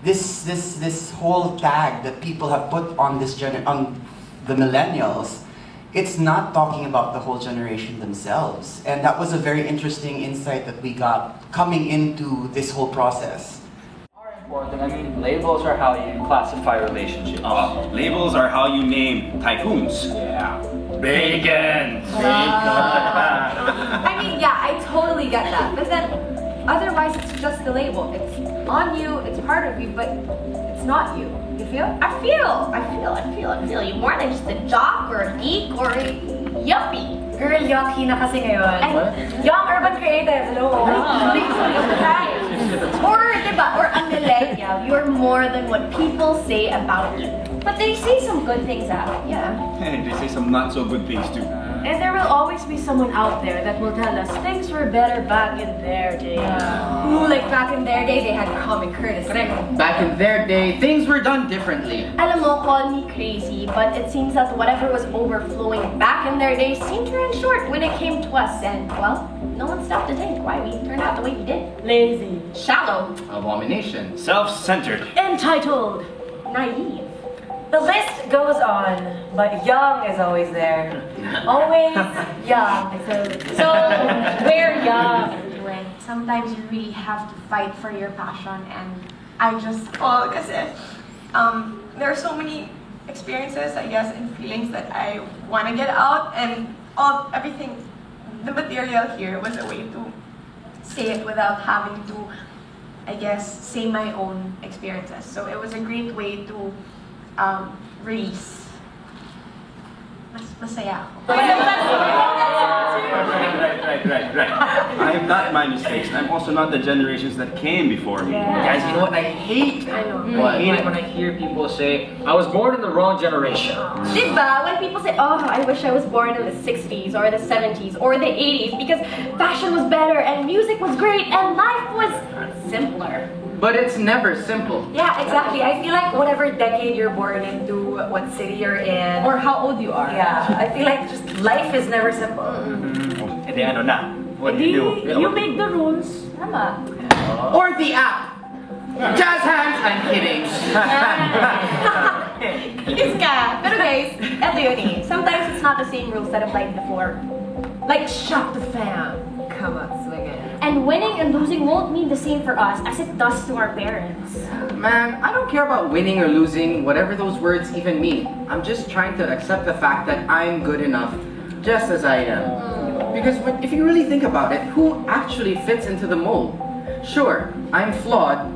this whole tag that people have put on on the millennials, it's not talking about the whole generation themselves. And that was a very interesting insight that we got coming into this whole process. Important. I mean, labels are how you classify relationships. Labels are how you name tycoons. Yeah. Bacon! I mean, yeah, I totally get that. But then, otherwise, it's just the label. It's on you, it's part of you, but it's not you. You feel? I feel you more than just a jock or a geek or a yuppie. Girl, yucky na kasi ngayon. Young urban creative, hello. Or, diba, or a millennial, you're more than what people say about you. But they say some good things out, yeah. Hey, they say some not so good things too. And there will always be someone out there that will tell us things were better back in their day. Ooh, like back in their day, they had common courtesy. Back in their day, things were done differently. Alam mo, call me crazy, but it seems that whatever was overflowing back in their day seemed to run short when it came to us, and, well, no one stopped to think why we turned out the way we did. Lazy. Shallow. Abomination. Self-centered. Entitled. Naive. The list goes on, but young is always there. Always young. So we're young. Sometimes you really have to fight for your passion, and I just kasi there are so many experiences, I guess, and feelings that I want to get out, and everything, the material here was a way to say it without having to, I guess, say my own experiences. So it was a great way to release. Mas masaya ako. Right. I am not my mistakes. I'm also not the generations that came before me. Guys, you know what I hate? I know. I hate it when I hear people say, I was born in the wrong generation. Diba? When people say, oh, I wish I was born in the 60s or the 70s or the 80s because fashion was better and music was great and life was simpler. But it's never simple. Yeah, exactly. I feel like whatever decade you're born into, what city you're in, Or how old you are. yeah, I feel like just life is never simple. E di ano na? What do you do? You make the rules. Tama. Or the app. Jazz hands, I'm kidding. Iska. Pero guys, eto yun eh. Sometimes it's not the same rules that applied before. Like, shut the fan. Come on, swing it. And winning and losing won't mean the same for us as it does to our parents. Man, I don't care about winning or losing, whatever those words even mean. I'm just trying to accept the fact that I'm good enough, just as I am. Because if you really think about it, who actually fits into the mold? Sure, I'm flawed,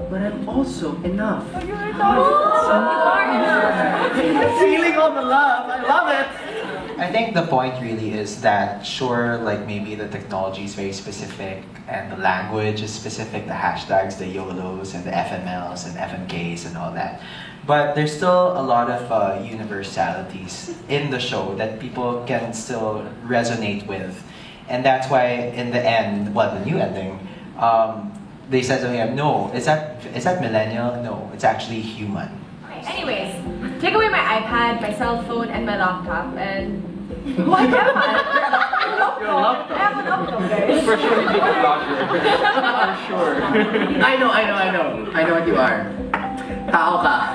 but I'm also enough. Feeling all the love. I love it. I think the point really is that sure, like maybe the technology is very specific and the language is specific, the hashtags, the YOLOs and the FMLs and FMKs and all that. But there's still a lot of universalities in the show that people can still resonate with. And that's why in the end, well, the new ending, they said something like, no, is that millennial? No, it's actually human. Anyways, take away my iPad, my cell phone, and my laptop, and what happened? Your laptop. I have a laptop, guys. For sure you take a blogger. For sure. I know. I know what you are. Tao ka.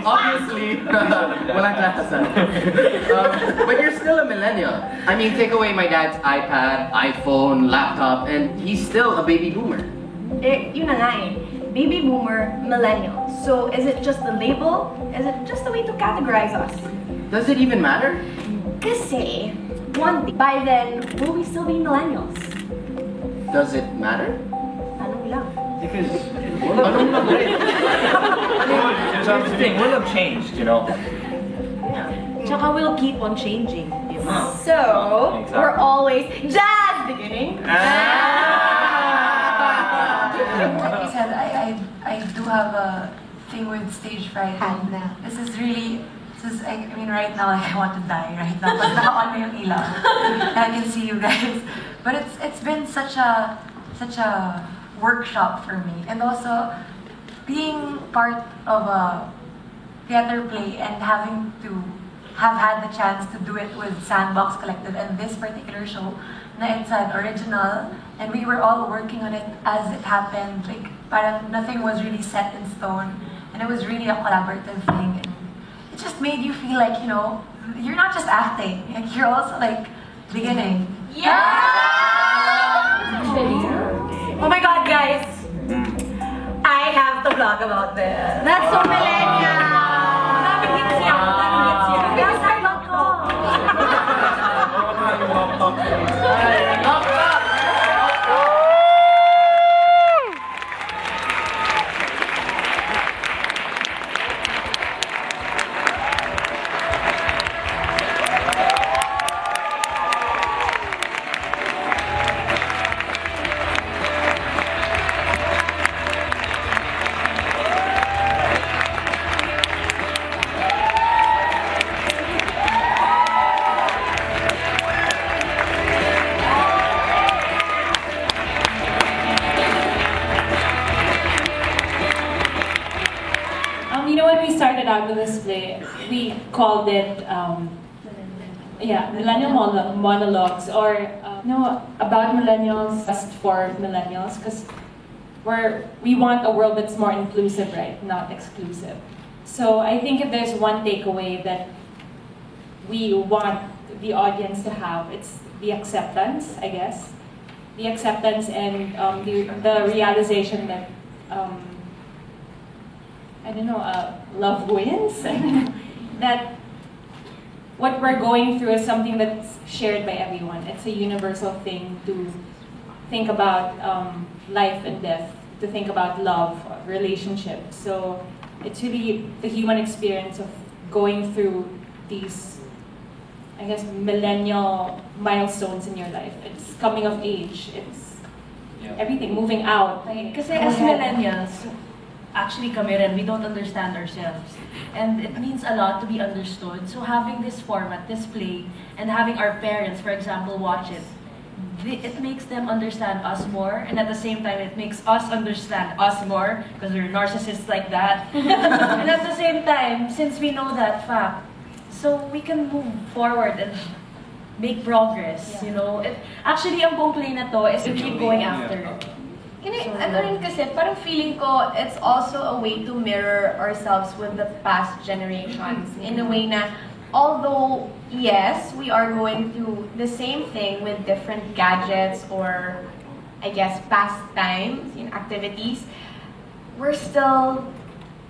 Obviously, walang klasa. But you're still a millennial. I mean, take away my dad's iPad, iPhone, laptop, and he's still a baby boomer. Yun na nga eh. Baby boomer, millennial. So is it just the label? Is it just a way to categorize us? Does it even matter? Kasi, one day, by then, will we still be millennials? Does it matter? Tanong lang. Because we'll have changed, you know. Tsaka we'll keep on changing. So, Exactly. we're always just beginning. Like I said, I do have a thing with stage fright. And this is I mean, right now I want to die right now. But naka-on na yung ilaw. And I can see you guys. But it's been such a workshop for me. And also being part of a theater play and having to have had the chance to do it with Sandbox Collective and this particular show na it's an original and we were all working on it as it happened. Like, parang nothing was really set in stone, and it was really a collaborative thing. And it just made you feel like, you know, you're not just acting, like you're also like beginning. Oh my God, guys! I have to vlog about this. That's so millennial. Yes, I love You know, when we started out with this play, we called it, Millennial Monologues, or about millennials, just for millennials, because we want a world that's more inclusive, right, not exclusive. So I think if there's one takeaway that we want the audience to have, it's the acceptance, I guess. The acceptance and the realization that love wins. That what we're going through is something that's shared by everyone. It's a universal thing to think about life and death, to think about love, relationships. So it's really the human experience of going through these, I guess, millennial milestones in your life. It's coming of age. It's everything, moving out. Kasi as millennials, actually kami rin, we don't understand ourselves. And it means a lot to be understood. So having this format, this play, and having our parents, for example, watch it, it makes them understand us more, and at the same time, it makes us understand us more, because we're narcissists like that. And at the same time, since we know that fact, so we can move forward and make progress, you know. Actually, ang buong play na to is to keep going after. Ano rin kasi, parang feeling ko, it's also a way to mirror ourselves with the past generations. In a way na, although, yes, we are going through the same thing with different gadgets or, I guess, pastimes, activities, we're still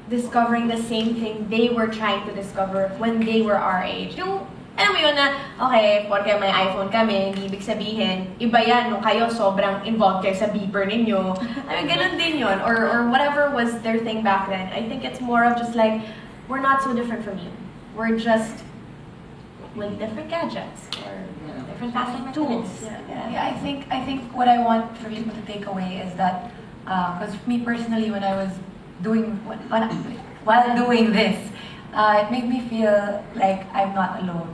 discovering the same thing they were trying to discover when they were our age. Yung, alam mo yun na, okay, porque may iPhone kami, hindi ibig sabihin, iba yan nung kayo sobrang involved kayo sa beeper ninyo. I mean, ganun din yun. Or whatever was their thing back then. I think it's more of just like, we're not so different from you. We're just with different gadgets or different passive tools. Yeah, I think what I want for people to take away is that, because me personally, when I was while doing this, it made me feel like I'm not alone.